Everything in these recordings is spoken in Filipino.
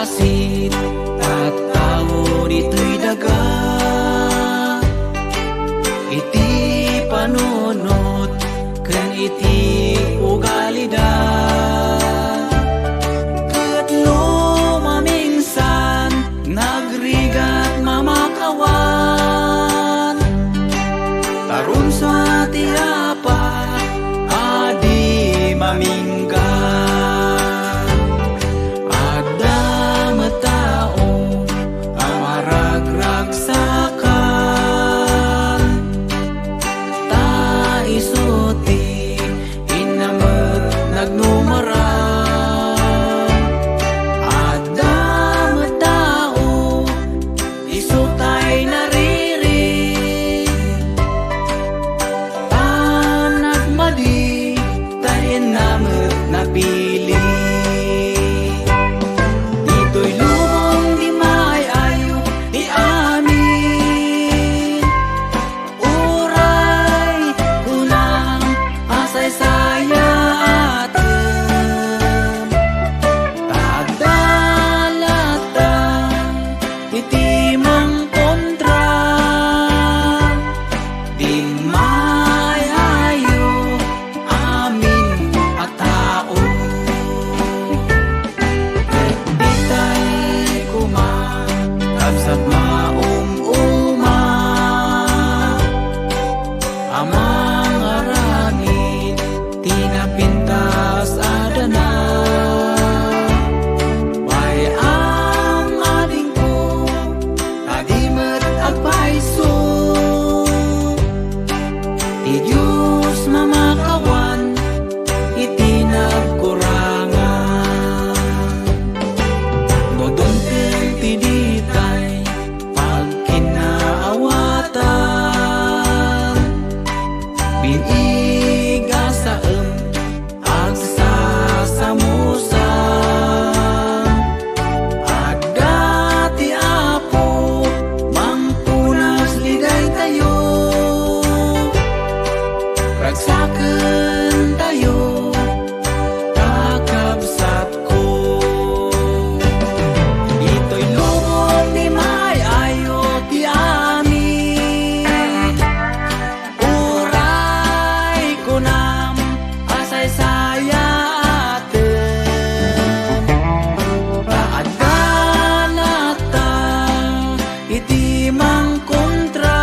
basit at tao dito'y daga. Iti panunot ken iti ugalida. Ket lumamingsan nagrigat mamakawan. Tarun sa tiapa adi maminggan. Ada matao amaragragsakan. Ta isuti inamet nagnumaran. Ada matao isutay nariri. Ta nagmadi tayo namet napili. Ito'y lumong di maayo di amin. Uray kunang asay-saya atem. Tagdalatan iti mang kontra. Di maayo amin at tao. Ditay kumakabsat maum-uma. Amang arangin tinapintas adana. Way ang ading ko tadimet agpaiso. Ti Diyos mamakawan iti nagkurangan. Nodon ken ti ditay pagkinaawatan. Binig asaem agsasamusan. Adda ti Apo mangpunas liday tayo. Ragsaken tayo kakabsat ko. Ito'y lumong di maayo ti amin. Uray kunam asay-saya aten. Taadalata iti mang kontra.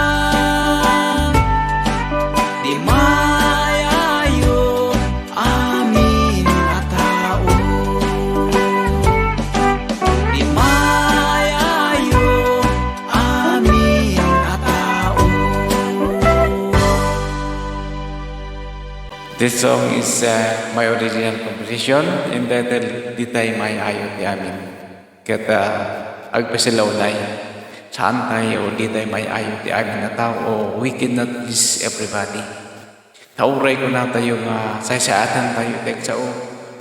Di maayo amin at tao. Di maayo amin at tao. This song is my original composition entitled Ditay Maayo Ti Amin. Kata agpasilawnay saan tayo ditay maayo ti amin na tao. We cannot please everybody. Tauray ko na tayo nga sayatan tayo teksao.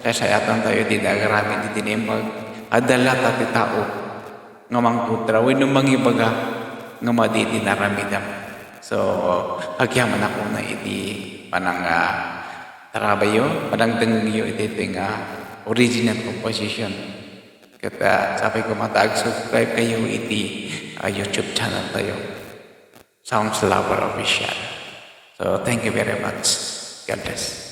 Sayatan tayo di nagarami di tinimag. Adala ti tao nga mangkutra. Wino mangibaga nga madi dinaramidam. So agyaman ako na iti panang tarabayo, panang dengyo iti nga original composition. Kata sabi ko matag-subscribe kayo iti YouTube channel tayo. Sounds Lover Official. So thank you very much. God bless.